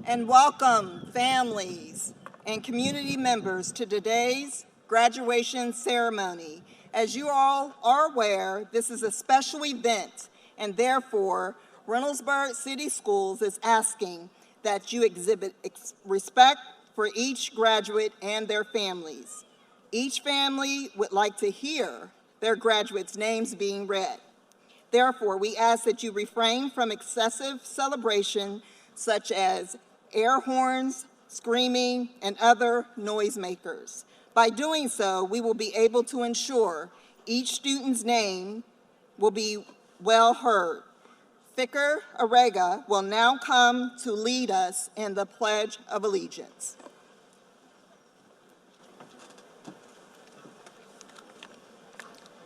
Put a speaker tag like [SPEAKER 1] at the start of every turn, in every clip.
[SPEAKER 1] And welcome families and community members to today's graduation ceremony. As you all are aware, this is a special event, and therefore Reynoldsburg City Schools is asking that you exhibit respect for each graduate and their families. Each family would like to hear their graduates' names being read. Therefore, we ask that you refrain from excessive celebration such as air horns, screaming, and other noisemakers. By doing so, we will be able to ensure each student's name will be well heard. Fikr Arega will now come to lead us in the Pledge of Allegiance.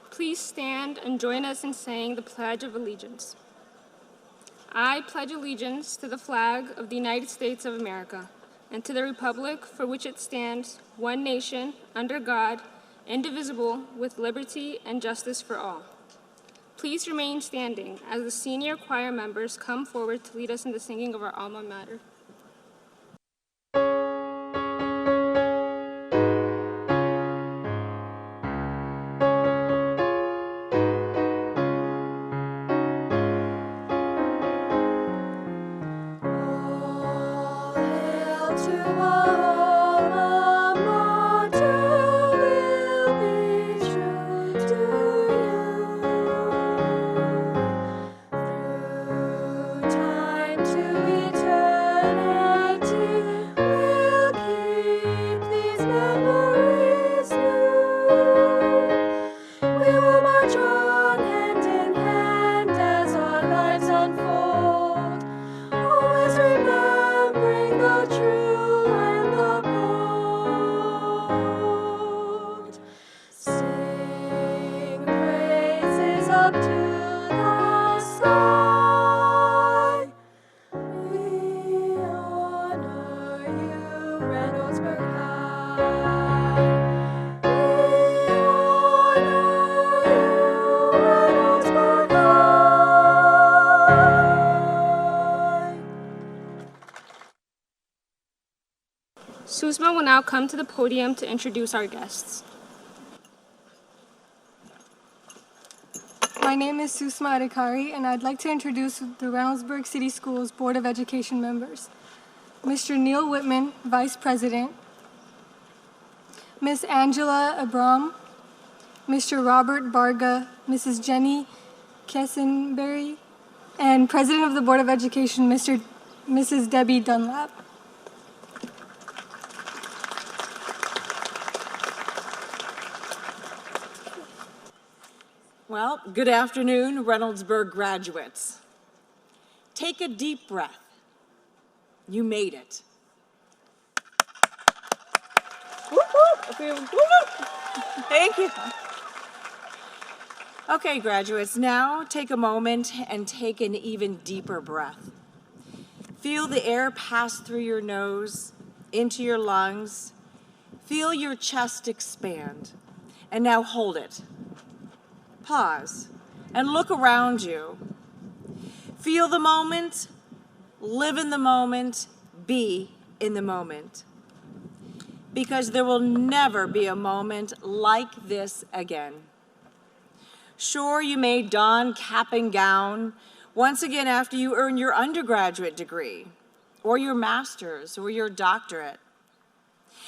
[SPEAKER 2] Please stand and join us in saying the Pledge of Allegiance. I pledge allegiance to the flag of the United States of America and to the republic for which it stands, one nation, under God, indivisible, with liberty and justice for all. Please remain standing as the senior choir members come forward to lead us in the singing of our alma mater. SUSMA will now come to the podium to introduce our guests.
[SPEAKER 3] My name is Susma Adhikari, and I'd like to introduce the Reynoldsburg City Schools Board of Education members. Mr. Neil Whitman, Vice President, Ms. Angela Abram, Mr. Robert Barga, Mrs. Jenny Kessenberry, and President of the Board of Education, Mrs. Debbie Dunlap.
[SPEAKER 4] Well, good afternoon, Reynoldsburg graduates. Take a deep breath. You made it. Thank you. Okay, graduates, now take a moment and take an even deeper breath. Feel the air pass through your nose, into your lungs. Feel your chest expand. And now hold it. Pause and look around you. Feel the moment, live in the moment, be in the moment. Because there will never be a moment like this again. Sure, you may don cap and gown once again after you earn your undergraduate degree, or your master's, or your doctorate.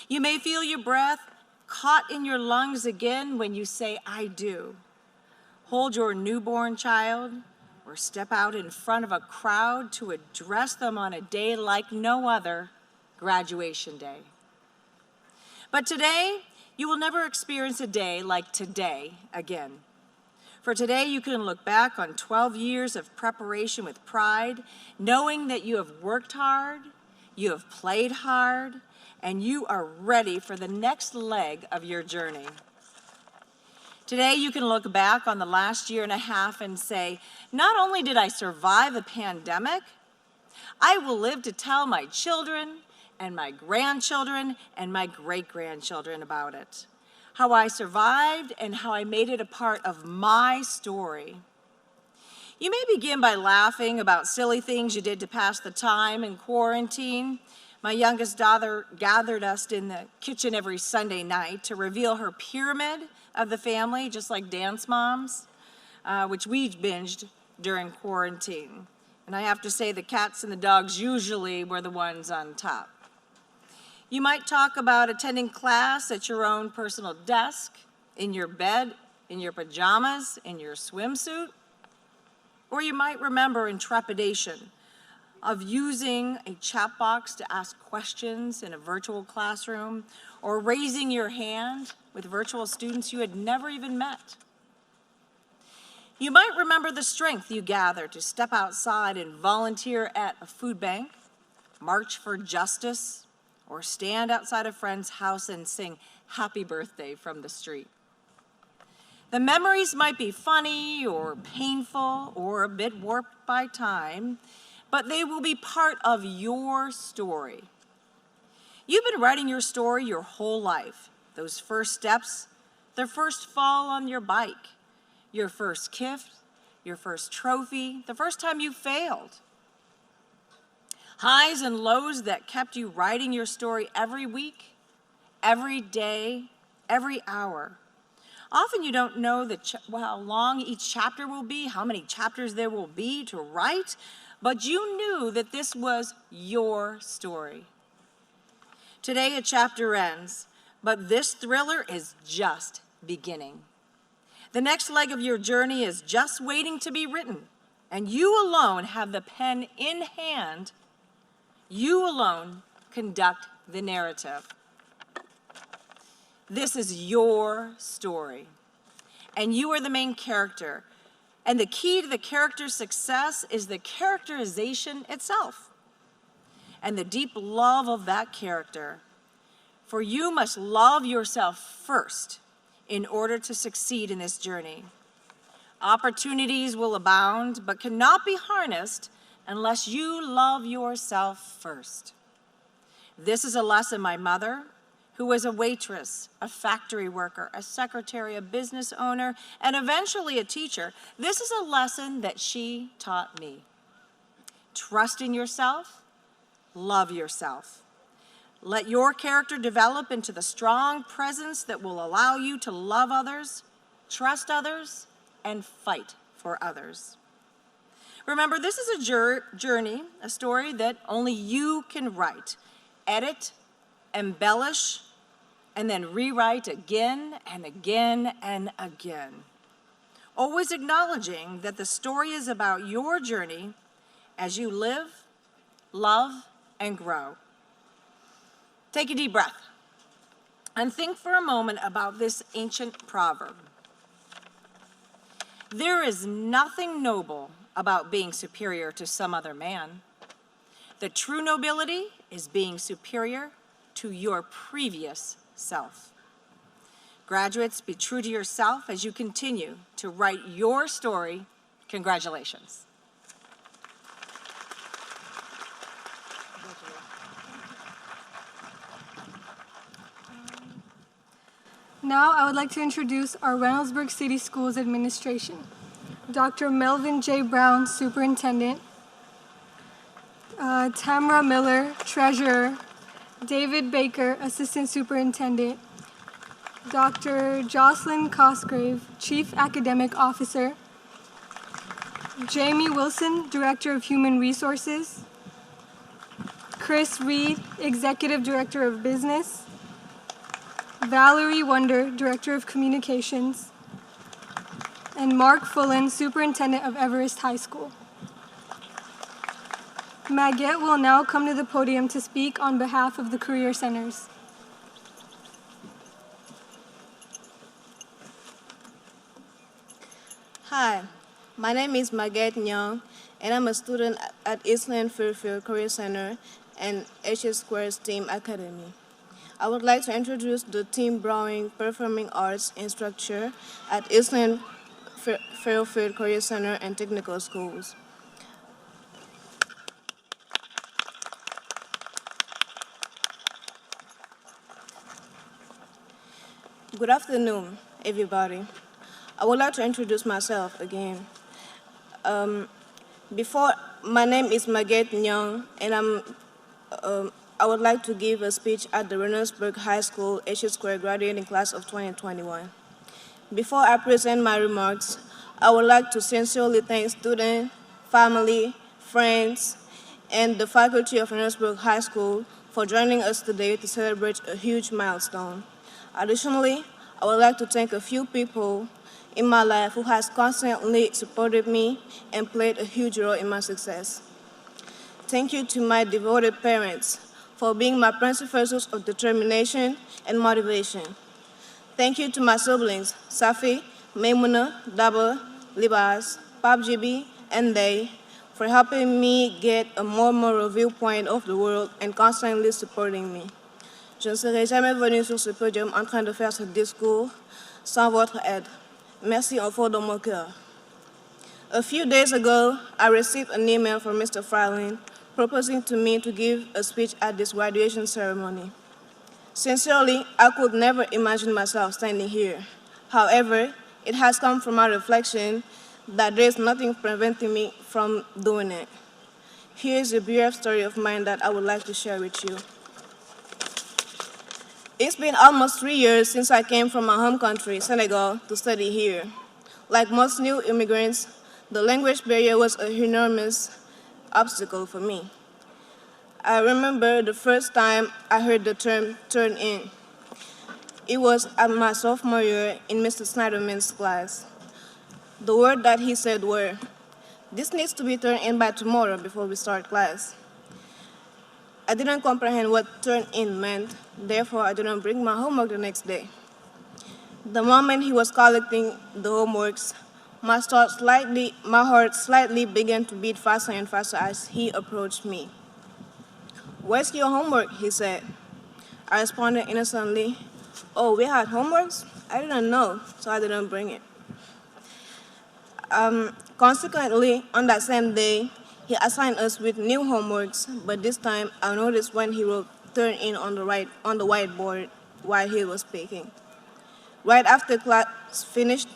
[SPEAKER 4] You may feel your breath caught in your lungs again when you say, I do. Hold your newborn child, or step out in front of a crowd to address them on a day like no other, graduation day. But today, you will never experience a day like today again. For today, you can look back on 12 years of preparation with pride, knowing that you have worked hard, you have played hard, and you are ready for the next leg of your journey. Today, you can look back on the last year and a half and say, not only did I survive a pandemic, I will live to tell my children and my grandchildren and my great-grandchildren about it. How I survived and how I made it a part of my story. You may begin by laughing about silly things you did to pass the time in quarantine. My youngest daughter gathered us in the kitchen every Sunday night to reveal her pyramid of the family, just like Dance Moms, which we binged during quarantine. And I have to say the cats and the dogs usually were the ones on top. You might talk about attending class at your own personal desk, in your bed, in your pajamas, in your swimsuit. Or you might remember in trepidation of using a chat box to ask questions in a virtual classroom, or raising your hand with virtual students you had never even met. You might remember the strength you gathered to step outside and volunteer at a food bank, march for justice, or stand outside a friend's house and sing happy birthday from the street. The memories might be funny or painful or a bit warped by time, but they will be part of your story. You've been writing your story your whole life. Those first steps, the first fall on your bike, your first gift, your first trophy, the first time you failed. Highs and lows that kept you writing your story every week, every day, every hour. Often you don't know how long each chapter will be, how many chapters there will be to write, but you knew that this was your story. Today a chapter ends, but this thriller is just beginning. The next leg of your journey is just waiting to be written, and you alone have the pen in hand. You alone conduct the narrative. This is your story, and you are the main character. And the key to the character's success is the characterization itself and the deep love of that character. For you must love yourself first in order to succeed in this journey. Opportunities will abound, but cannot be harnessed unless you love yourself first. This is a lesson my mother, who was a waitress, a factory worker, a secretary, a business owner, and eventually a teacher. This is a lesson that she taught me. Trust in yourself, love yourself. Let your character develop into the strong presence that will allow you to love others, trust others, and fight for others. Remember, this is a journey, a story that only you can write, edit, embellish, and then rewrite again and again and again. Always acknowledging that the story is about your journey as you live, love, and grow. Take a deep breath and think for a moment about this ancient proverb. There is nothing noble about being superior to some other man. The true nobility is being superior to your previous self. Graduates, be true to yourself as you continue to write your story. Congratulations.
[SPEAKER 3] Now I would like to introduce our Reynoldsburg City Schools Administration. Dr. Melvin J. Brown, Superintendent. Tamara Miller, Treasurer. David Baker, Assistant Superintendent. Dr. Jocelyn Cosgrave, Chief Academic Officer. Jamie Wilson, Director of Human Resources. Chris Reed, Executive Director of Business. Valerie Wonder, Director of Communications. And Mark Fullen, Superintendent of Everest High School. Maggette will now come to the podium to speak on behalf of the Career Centers.
[SPEAKER 5] Hi, my name is Maggette Nyong, and I'm a student at Eastland Fairfield Career Center and HS Squares Team Academy. I would like to introduce the Team Browning Performing Arts instructor at Eastland Fairfield Career Center and Technical Schools. Good afternoon, everybody. I would like to introduce myself again. My name is Maget Nyong, and I would like to give a speech at the Reynoldsburg High School H Square graduating class of 2021. Before I present my remarks, I would like to sincerely thank students, family, friends, and the faculty of Reynoldsburg High School for joining us today to celebrate a huge milestone. Additionally, I would like to thank a few people in my life who has constantly supported me and played a huge role in my success. Thank you to my devoted parents for being my principal source of determination and motivation. Thank you to my siblings, Safi, Maimuna, Daba, Libas, Pap Jibi, and they, for helping me get a more moral viewpoint of the world and constantly supporting me. Je ne serais jamais venu sur ce podium en train de faire ce discours sans votre aide. Merci au fond de mon cœur. A few days ago, I received an email from Mr. Frylin proposing to me to give a speech at this graduation ceremony. Sincerely, I could never imagine myself standing here. However, it has come from my reflection that there is nothing preventing me from doing it. Here is a brief story of mine that I would like to share with you. It's been almost 3 years since I came from my home country, Senegal, to study here. Like most new immigrants, the language barrier was an enormous obstacle for me. I remember the first time I heard the term turn in. It was at my sophomore year in Mr. Snyderman's class. The word that he said were, "This needs to be turned in by tomorrow before we start class." I didn't comprehend what turn in meant, therefore I didn't bring my homework the next day. The moment he was collecting the homeworks, my heart slightly began to beat faster and faster as he approached me. "Where's your homework?" he said. I responded innocently, "Oh, we had homeworks? I didn't know, so I didn't bring it." Consequently, on that same day, he assigned us with new homeworks, but this time I noticed when he wrote "turn in" on the whiteboard while he was speaking. Right after class finished,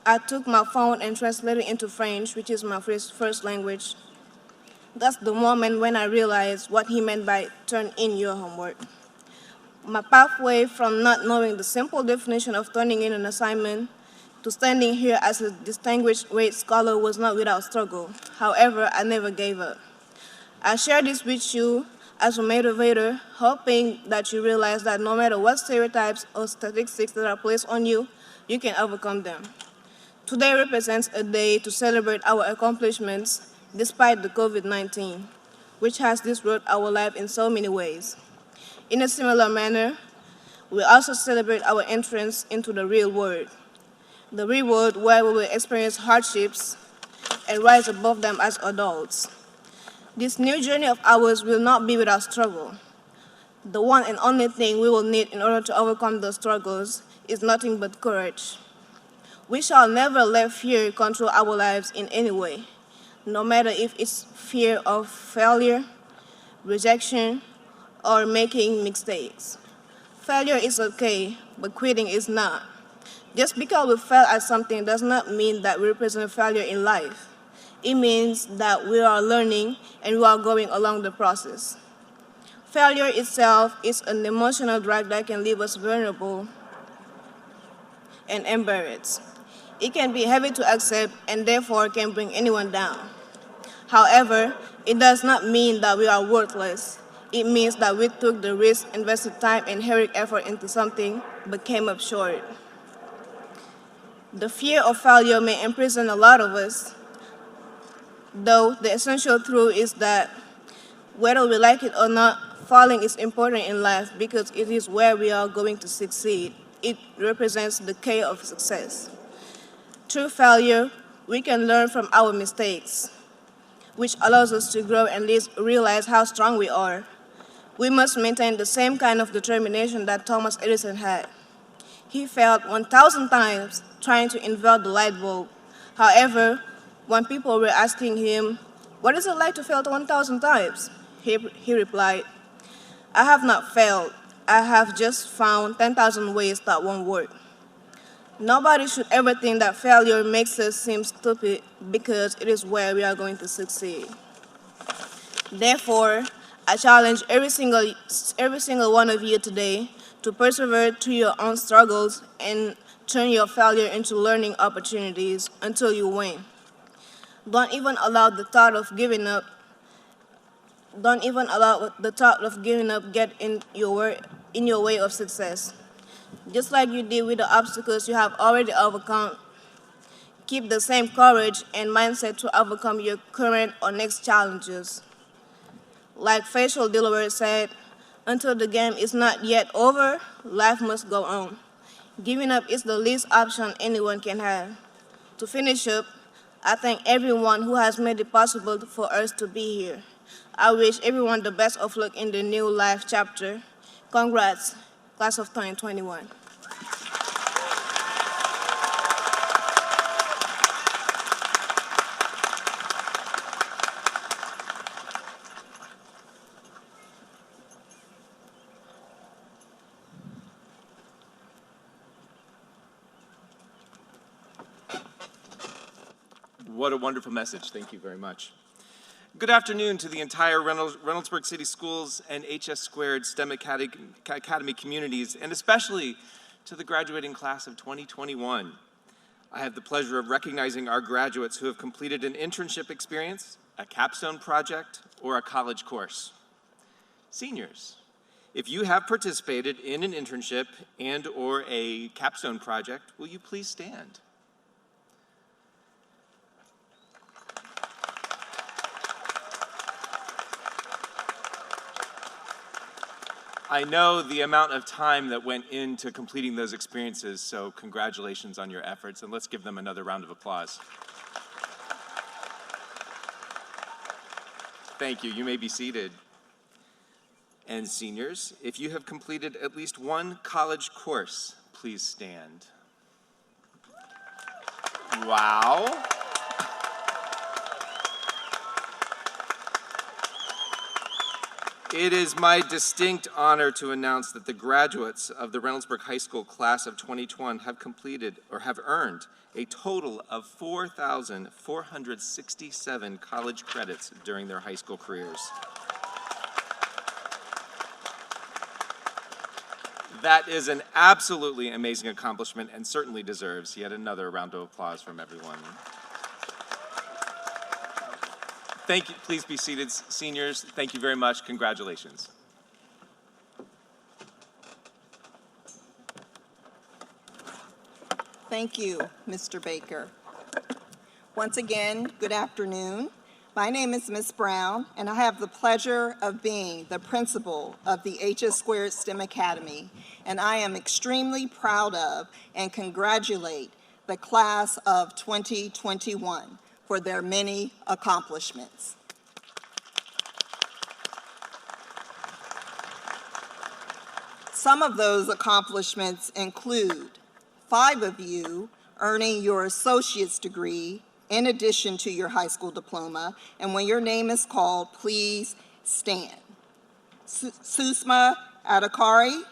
[SPEAKER 5] I took my phone and translated into French, which is my first language. That's the moment when I realized what he meant by "turn in your homework." My pathway from not knowing the simple definition of turning in an assignment to standing here as a distinguished great scholar was not without struggle. However, I never gave up. I share this with you as a motivator, hoping that you realize that no matter what stereotypes or statistics that are placed on you, you can overcome them. Today represents a day to celebrate our accomplishments despite the COVID-19, which has disrupted our life in so many ways. In a similar manner, we also celebrate our entrance into the real world, the real world where we will experience hardships and rise above them as adults. This new journey of ours will not be without struggle. The one and only thing we will need in order to overcome those struggles is nothing but courage. We shall never let fear control our lives in any way, no matter if it's fear of failure, rejection, or making mistakes. Failure is okay, but quitting is not. Just because we fail at something does not mean that we represent failure in life. It means that we are learning and we are going along the process. Failure itself is an emotional drag that can leave us vulnerable and embarrassed. It can be heavy to accept and therefore can bring anyone down. However, it does not mean that we are worthless. It means that we took the risk, invested time and heroic effort into something, but came up short. The fear of failure may imprison a lot of us, though the essential truth is that whether we like it or not, failing is important in life because it is where we are going to succeed. It represents the key of success. Through failure, we can learn from our mistakes, which allows us to grow and realize how strong we are. We must maintain the same kind of determination that Thomas Edison had. He failed 1,000 times trying to invent the light bulb. However, when people were asking him, "What is it like to fail 1,000 times?" he replied, "I have not failed. I have just found 10,000 ways that won't work." Nobody should ever think that failure makes us seem stupid because it is where we are going to succeed. Therefore, I challenge every single one of you today to persevere through your own struggles and turn your failure into learning opportunities until you win. Don't even allow the thought of giving up get in your way of success. Just like you did with the obstacles you have already overcome, keep the same courage and mindset to overcome your current or next challenges. Like Faisal Dilawar said, until the game is not yet over, life must go on. Giving up is the least option anyone can have. To finish up, I thank everyone who has made it possible for us to be here. I wish everyone the best of luck in the new life chapter. Congrats, class of 2021.
[SPEAKER 6] What a wonderful message. Thank you very much. Good afternoon to the entire Reynoldsburg City Schools and HS Squared STEM Academy communities, and especially to the graduating class of 2021. I have the pleasure of recognizing our graduates who have completed an internship experience, a capstone project, or a college course. Seniors, if you have participated in an internship and/or a capstone project, will you please stand? I know the amount of time that went into completing those experiences, so congratulations on your efforts, and let's give them another round of applause. Thank you. You may be seated. And seniors, if you have completed at least one college course, please stand. Wow. It is my distinct honor to announce that the graduates of the Reynoldsburg High School class of 2021 have completed or have earned a total of 4,467 college credits during their high school careers. That is an absolutely amazing accomplishment and certainly deserves yet another round of applause from everyone. Thank you. Please be seated, seniors. Thank you very much. Congratulations.
[SPEAKER 1] Thank you, Mr. Baker. Once again, good afternoon. My name is Ms. Brown, and I have the pleasure of being the principal of the HS Squared STEM Academy, and I am extremely proud of and congratulate the class of 2021 for their many accomplishments. Some of those accomplishments include 5 of you earning your associate's degree in addition to your high school diploma, and when your name is called, please stand. Susma Adhikari,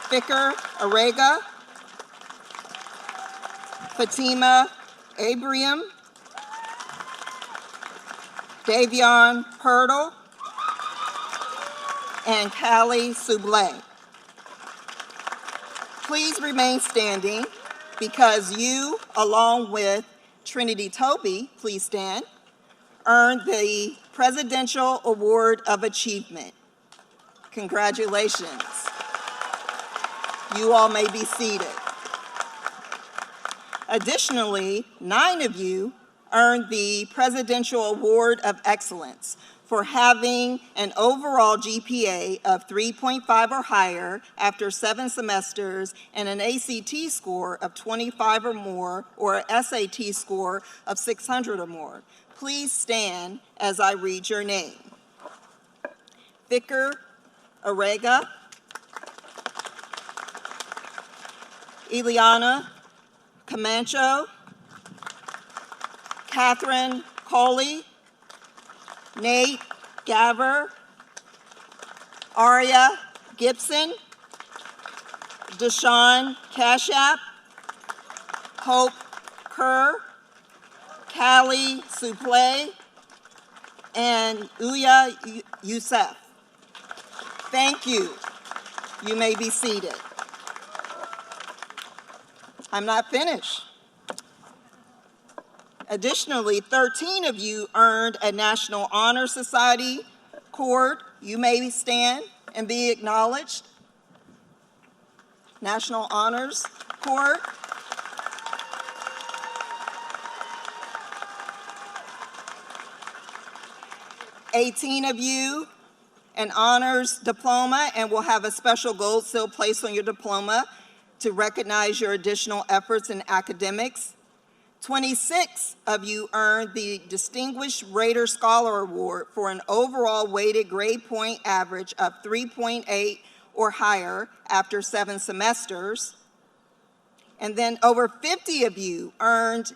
[SPEAKER 1] Fikr Arega, Fatima Abraham, Davion Purtle, and Callie Sublé. Please remain standing because you, along with Trinity Toby, please stand, earned the Presidential Award of Achievement. Congratulations. You all may be seated. Additionally, 9 of you earned the Presidential Award of Excellence for having an overall GPA of 3.5 or higher after 7 semesters and an ACT score of 25 or more, or an SAT score of 600 or more. Please stand as I read your name. Fikr Arega, Eliana Camacho, Catherine Coley, Nate Gaver, Aria Gibson, Deshaun Cashap, Hope Kerr, Callie Suple, and Uya Youssef. Thank you. You may be seated. I'm not finished. Additionally, 13 of you earned a National Honor Society cord. You may stand and be acknowledged. National Honors Cord. Eighteen of you an honors diploma, and will have a special gold seal placed on your diploma to recognize your additional efforts in academics. 26 of you earned the Distinguished Rater Scholar Award for an overall weighted grade point average of 3.8 or higher after 7 semesters. And then over 50 of you earned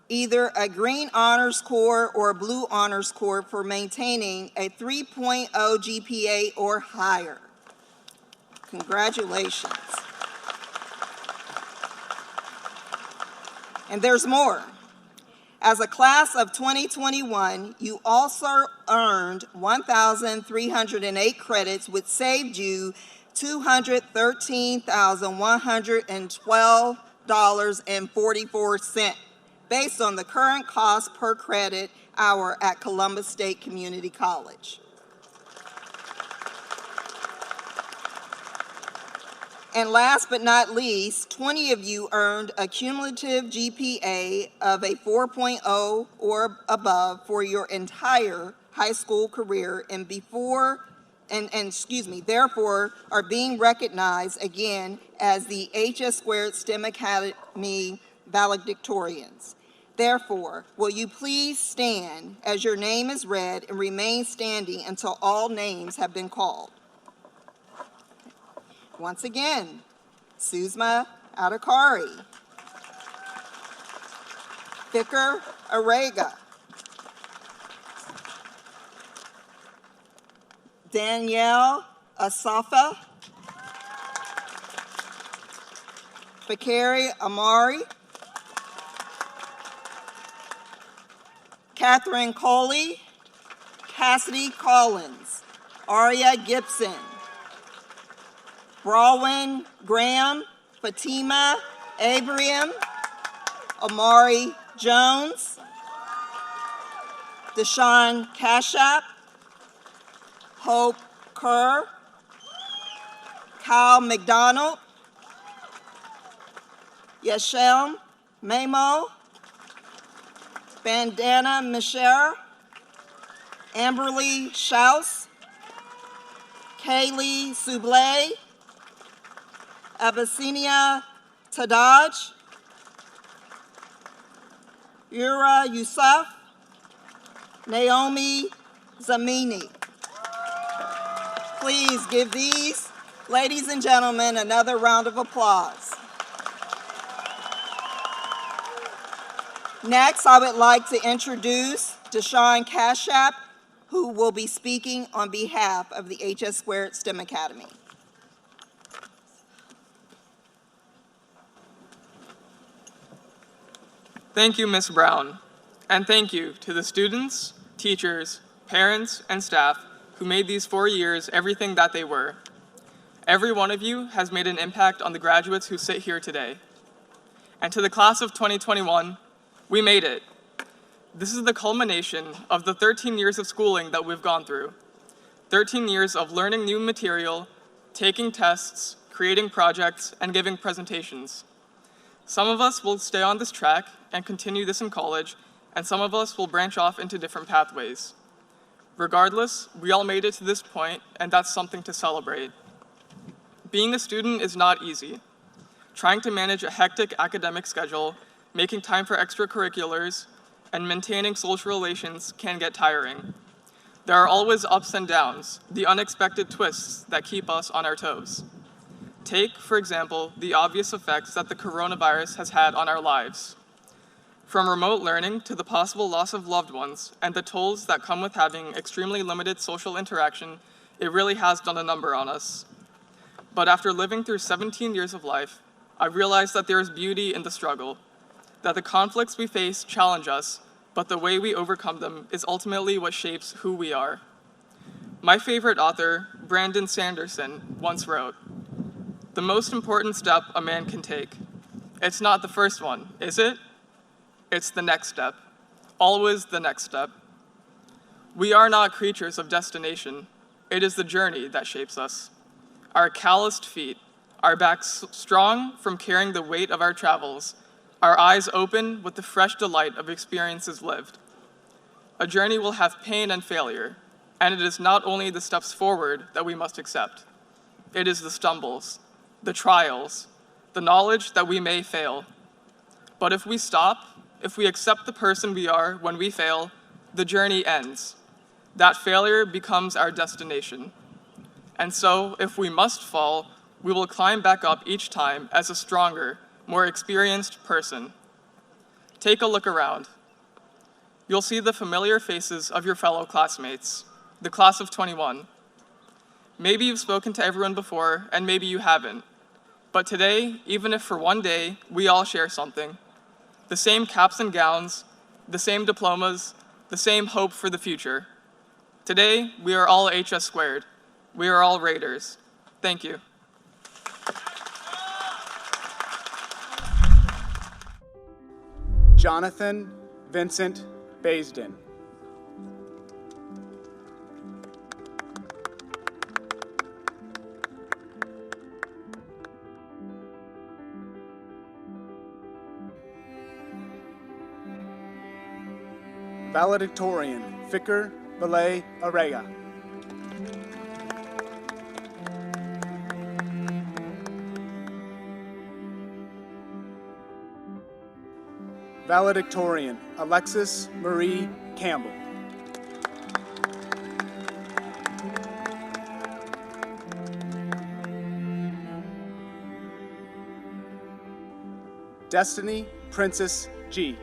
[SPEAKER 1] either a green honors cord or a blue honors cord for maintaining a 3.0 GPA or higher. Congratulations. And there's more. As a class of 2021, you also earned 1,308 credits, which saved you $213,112.44 based on the current cost per credit hour at Columbus State Community College. And last but not least, 20 of you earned a cumulative GPA of a 4.0 or above for your entire high school career, and therefore are being recognized again as the HS Squared STEM Academy valedictorians. Therefore, will you please stand as your name is read and remain standing until all names have been called. Once again, Suzma Adakari, Fikr Arega, Danielle Asafa, Bakari Amari, Catherine Coley, Cassidy Collins, Aria Gibson, Brawin Graham, Fatima Abraham, Amari Jones, Deshaun Cashap, Hope Kerr, Kyle McDonald, Yashem Memo, Bandana Misher, Amberly Schaus, Kaylee Sublé, Abyssinia Tadaj, Yura Yusuf, Naomi Zamini. Please give these ladies and gentlemen another round of applause. Next, I would like to introduce Deshaun Cashap, who will be speaking on behalf of the HS Squared STEM Academy.
[SPEAKER 7] Thank you, Ms. Brown, and thank you to the students, teachers, parents, and staff who made these 4 years everything that they were. Every one of you has made an impact on the graduates who sit here today. And to the class of 2021, we made it. This is the culmination of the 13 years of schooling that we've gone through. 13 years of learning new material, taking tests, creating projects, and giving presentations. Some of us will stay on this track and continue this in college, and some of us will branch off into different pathways. Regardless, we all made it to this point, and that's something to celebrate. Being a student is not easy. Trying to manage a hectic academic schedule, making time for extracurriculars, and maintaining social relations can get tiring. There are always ups and downs, the unexpected twists that keep us on our toes. Take, for example, the obvious effects that the coronavirus has had on our lives. From remote learning to the possible loss of loved ones and the tolls that come with having extremely limited social interaction, it really has done a number on us. But after living through 17 years of life, I realized that there is beauty in the struggle, that the conflicts we face challenge us, but the way we overcome them is ultimately what shapes who we are. My favorite author, Brandon Sanderson, once wrote, "The most important step a man can take. It's not the first one, is it? It's the next step. Always the next step." We are not creatures of destination. It is the journey that shapes us. Our calloused feet, our backs strong from carrying the weight of our travels, our eyes open with the fresh delight of experiences lived. A journey will have pain and failure, and it is not only the steps forward that we must accept. It is the stumbles, the trials, the knowledge that we may fail. But if we stop, if we accept the person we are when we fail, the journey ends. That failure becomes our destination. And so, if we must fall, we will climb back up each time as a stronger, more experienced person. Take a look around. You'll see the familiar faces of your fellow classmates, the class of 21. Maybe you've spoken to everyone before, and maybe you haven't. But today, even if for one day, we all share something. The same caps and gowns, the same diplomas, the same hope for the future. Today, we are all HS squared. We are all Raiders. Thank you.
[SPEAKER 8] Jonathan Vincent Baisden. Valedictorian, Fikr Balay Arega. Valedictorian, Alexis Marie Campbell. Destiny Princess G.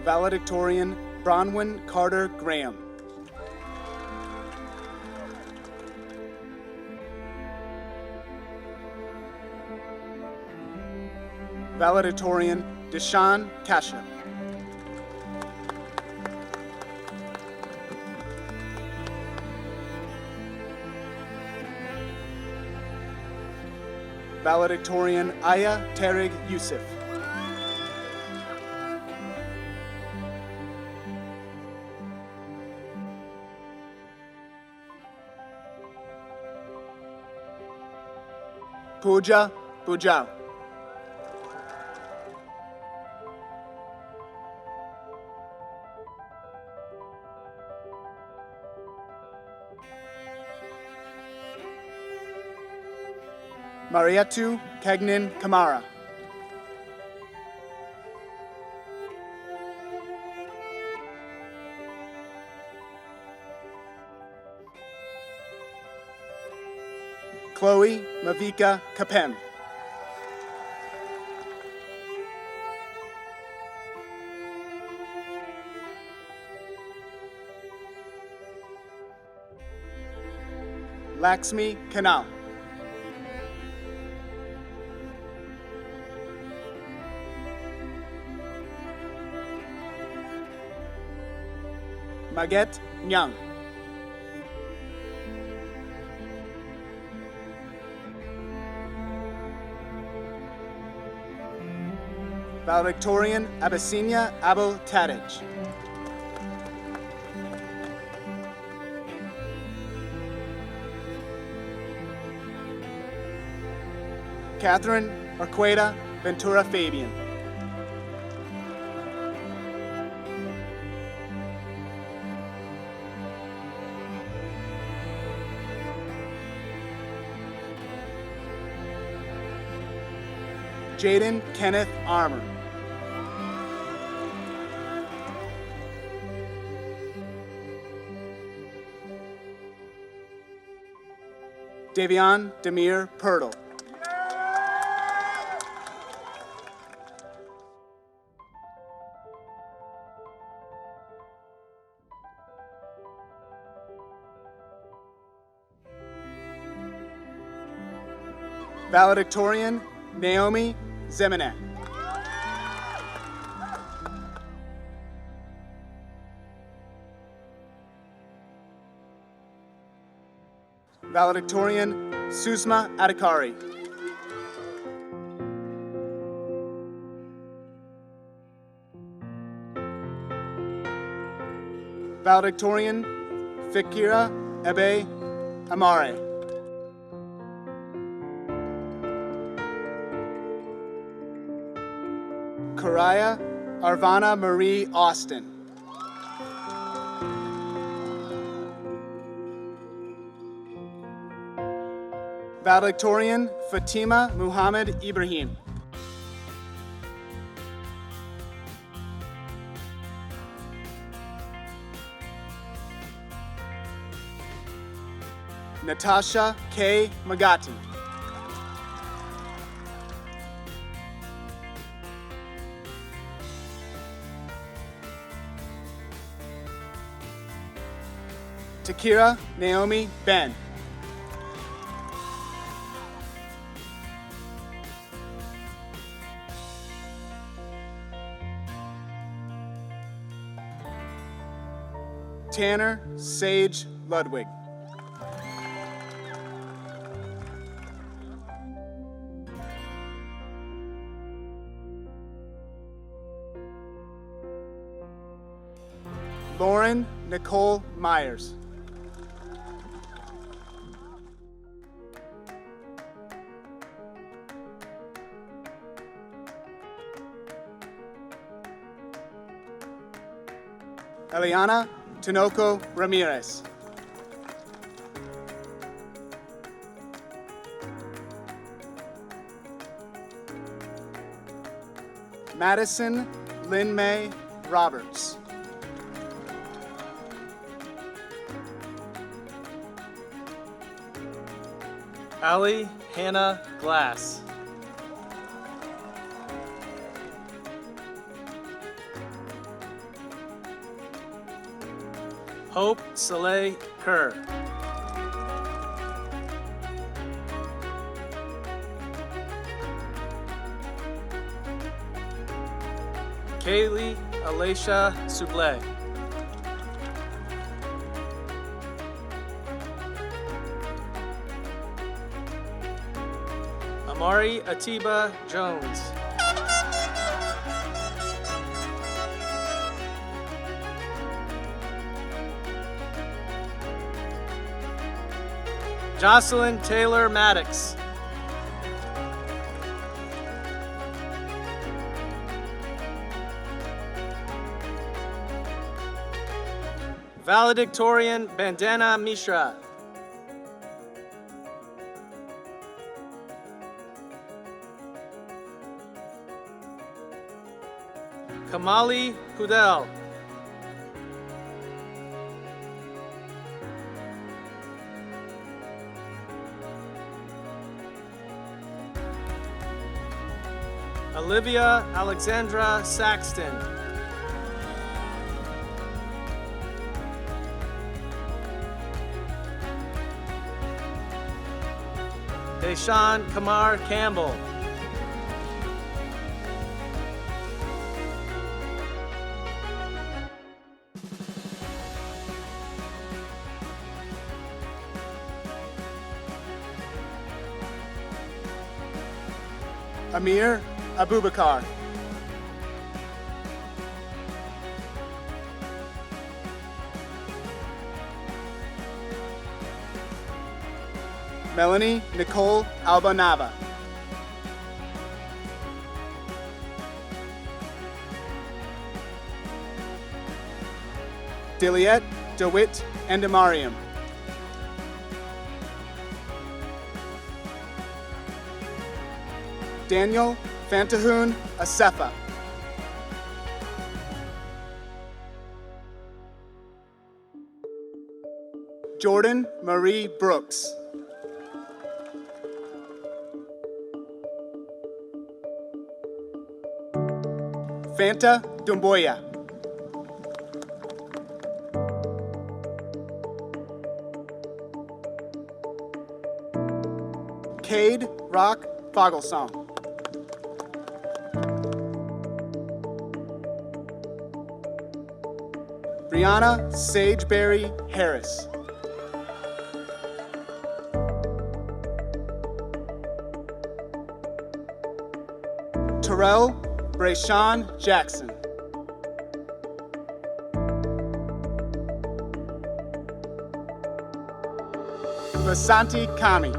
[SPEAKER 8] Valedictorian, Bronwyn Carter Graham. Valedictorian, Deshaun Kasha. Valedictorian, Aya Tarig Yusuf. Pooja Bujao. Marietu Kegnin Kamara. Chloe Mavika Kapem. Laxmi Kanal. Maget Nyang. Valedictorian, Abyssinia Abel Tadich. Catherine Arqueda Ventura Fabian. Jaden Kenneth Armour. Davion Demir Pirtle. Valedictorian, Naomi Zemanek. Valedictorian, Susma Adhikari. Valedictorian, Fikira Ebe Amare. Karaya Arvana Marie Austin. Valedictorian, Fatima Muhammad Ibrahim. Natasha K. Magati. Takira Naomi Ben. Tanner Sage Ludwig. Lauren Nicole Myers. Eliana Tinoco Ramirez. Madison Lynn May Roberts.
[SPEAKER 9] Allie Hannah Glass. Hope Soleil Kerr. Kaylee Alicia Souble. Amari Atiba Jones. Jocelyn Taylor Maddox. Valedictorian Bandana Mishra. Kamali Hudel. Olivia Alexandra Saxton. Deshaun Kamar Campbell.
[SPEAKER 8] Amir Abubakar. Melanie Nicole Albanava. Diliette DeWitt Endemariam. Daniel Fantahun Asefa. Jordan Marie Brooks. Fanta Dumboya. Cade Rock Fogelsong. Brianna Sageberry Harris. Terrell Brayshawn Jackson. Vasanti Kami.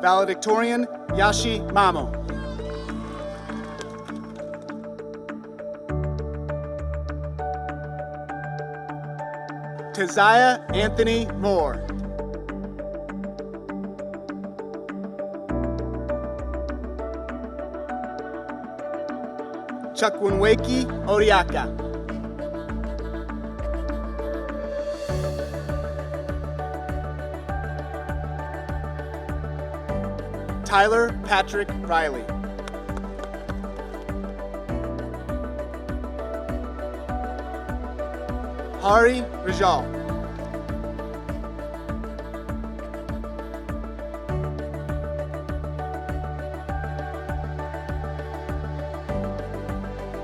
[SPEAKER 8] Valedictorian Yashi Mamo. Keziah Anthony Moore. Chukwunweki Oriaka. Tyler Patrick Riley. Hari Rajal.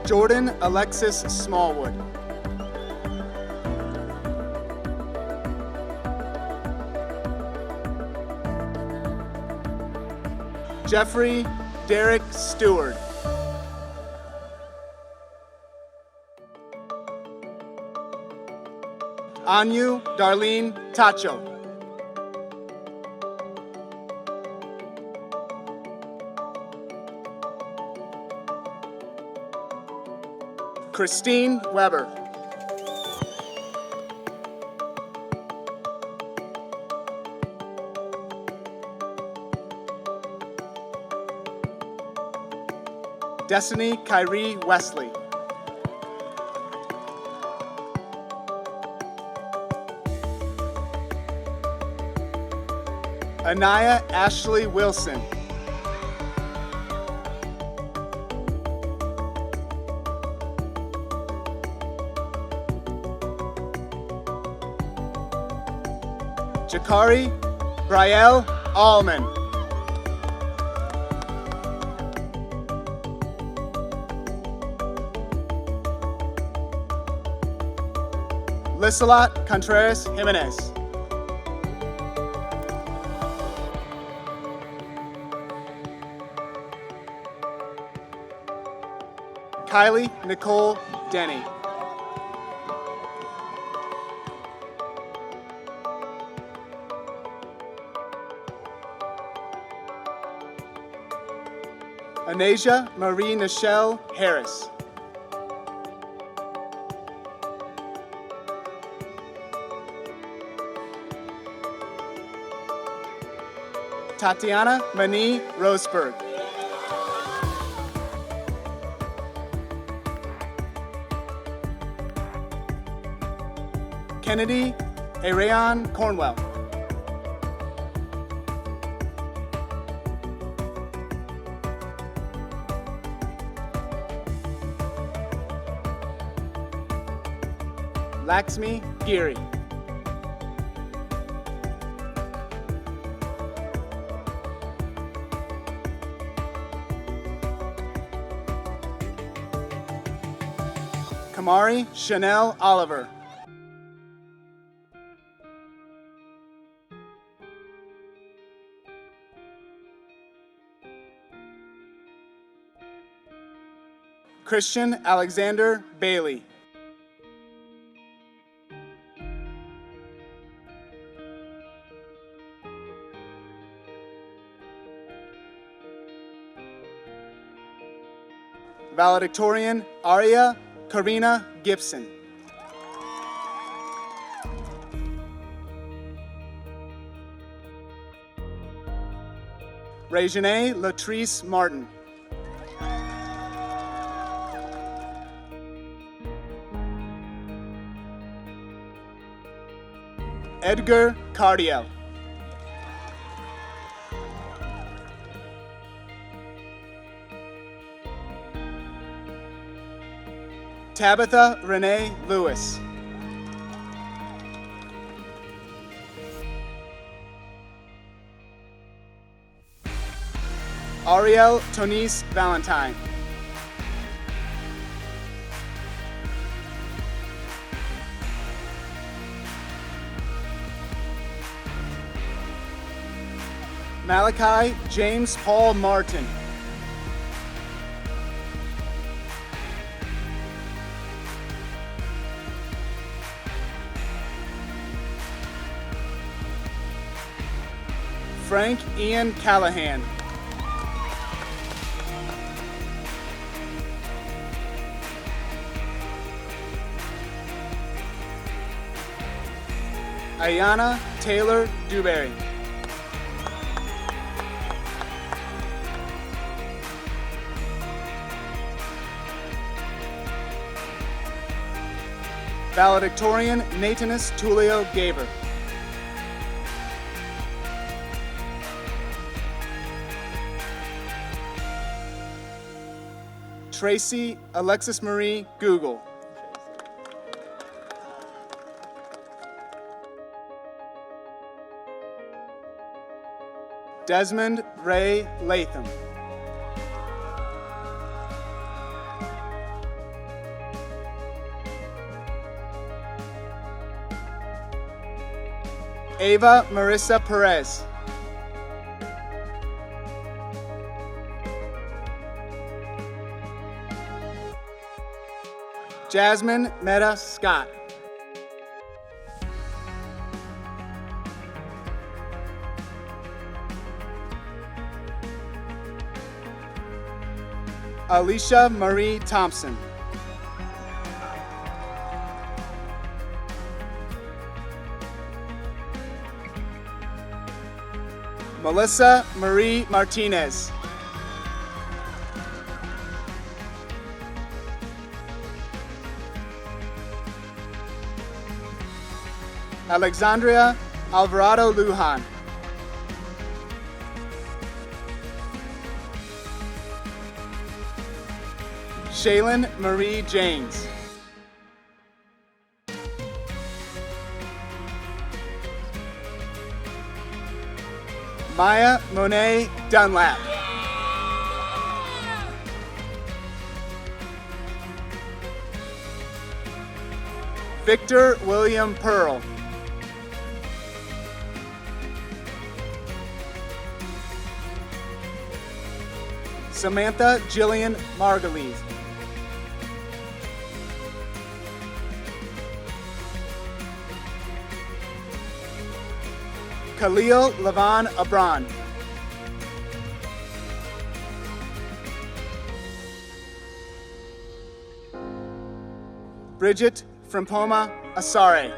[SPEAKER 8] Jordan Alexis Smallwood. Jeffrey Derek Stewart. Anyu Darlene Tacho. Christine Weber. Destiny Kyrie Wesley. Anaya Ashley Wilson. Jakari Brielle Allman. Liselot Contreras Jimenez. Kylie Nicole Denny. Anasia Marie Nichelle Harris. Tatiana Mani Roseberg. Kennedy Arayon Cornwell. Laxmi Giri. Kamari Chanel Oliver. Christian Alexander Bailey. Valedictorian Aria Karina Gibson. Regine Latrice Martin. Edgar Cardiel. Tabitha Renee Lewis. Ariel Tonise Valentine. Malachi James Paul Martin. Frank Ian Callahan. Ayana Taylor Dewberry. Valedictorian Nathanus Tulio Gaber. Tracy Alexis Marie Google. Desmond Ray Latham. Ava Marissa Perez. Jasmine Meta Scott. Alicia Marie Thompson. Melissa Marie Martinez. Alexandria Alvarado Lujan. Shaylin Marie James. Maya Monet Dunlap. Victor William Pearl. Samantha Jillian Margulies. Khalil Levon Abran. Bridget Frimpoma Asare.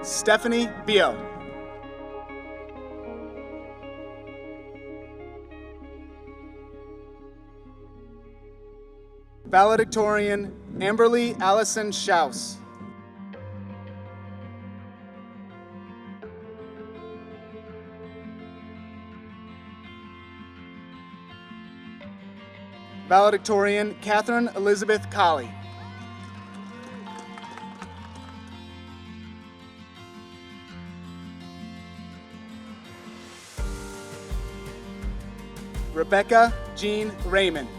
[SPEAKER 8] Stephanie Bio. Valedictorian Amberly Allison Schaus. Valedictorian Catherine Elizabeth Colley. Rebecca Jean Raymond.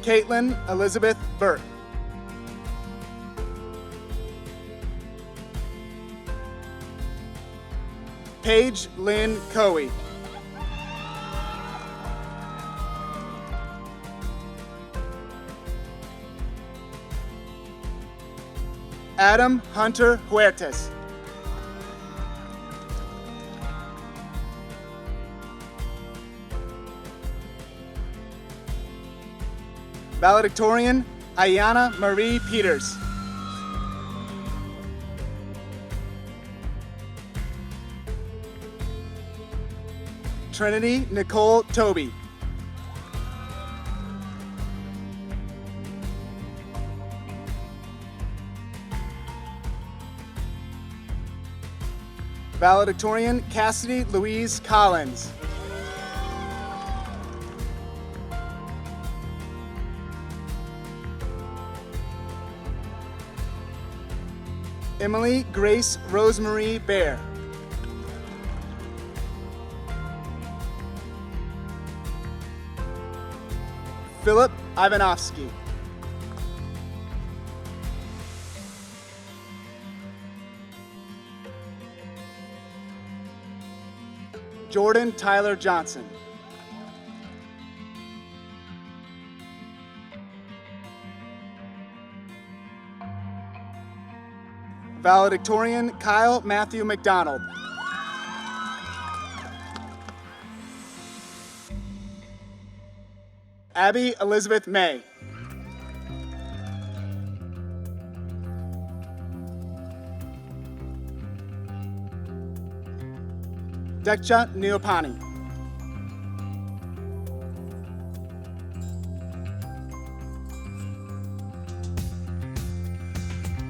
[SPEAKER 8] Caitlin Elizabeth Burke. Paige Lynn Coey. Adam Hunter Huertas. Valedictorian Ayana Marie Peters. Trinity Nicole Toby. Valedictorian Cassidy Louise Collins. Emily Grace Rosemarie Bear. Philip Ivanovsky. Jordan Tyler Johnson. Valedictorian Kyle Matthew McDonald. Abby Elizabeth May. Deksha Neopani.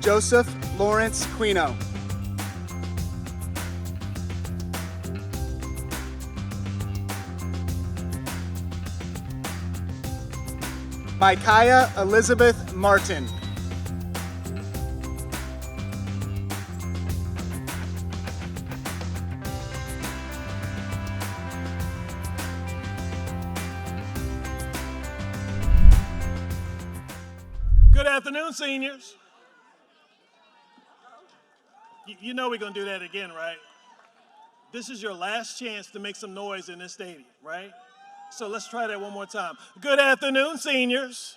[SPEAKER 8] Joseph Lawrence Quino. Micaiah Elizabeth Martin.
[SPEAKER 10] Good afternoon, seniors. You know we're going to do that again, right? This is your last chance to make some noise in this stadium, right? So let's try that one more time. Good afternoon, seniors.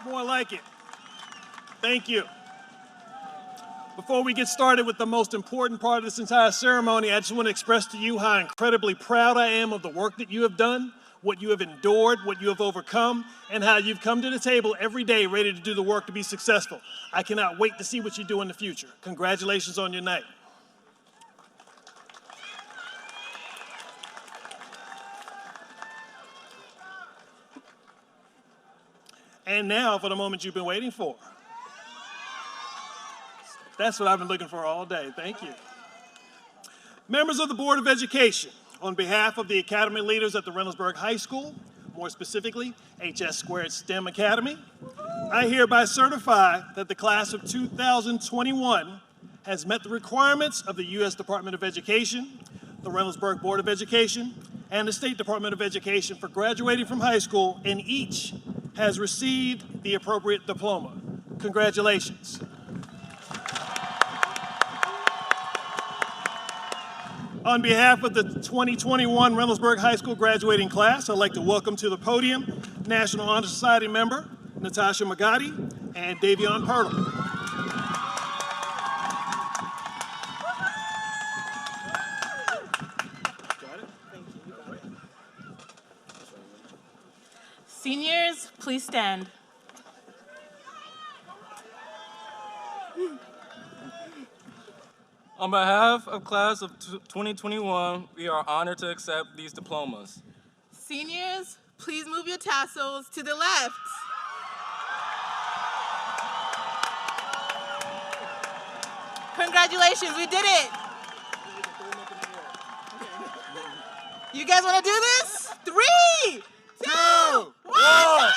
[SPEAKER 10] More like it. Thank you. Before we get started with the most important part of this entire ceremony, I just want to express to you how incredibly proud I am of the work that you have done, what you have endured, what you have overcome, and how you've come to the table every day ready to do the work to be successful. I cannot wait to see what you do in the future. Congratulations on your night. And now for the moment you've been waiting for. That's what I've been looking for all day. Thank you. Members of the Board of Education, on behalf of the Academy leaders at the Reynoldsburg High School, more specifically HS Squared STEM Academy, I hereby certify that the class of 2021 has met the requirements of the U.S. Department of Education, the Reynoldsburg Board of Education, and the State Department of Education for graduating from high school, and each has received the appropriate diploma. Congratulations. On behalf of the 2021 Reynoldsburg High School graduating class, I'd like to welcome to the podium National Honor Society member Natasha Magadi and Davion Pertle.
[SPEAKER 11] Seniors, please stand.
[SPEAKER 12] On behalf of class of 2021, we are honored to accept these diplomas.
[SPEAKER 11] Seniors, please move your tassels to the left. Congratulations, we did it. You guys want to do this? 3, 2, 1.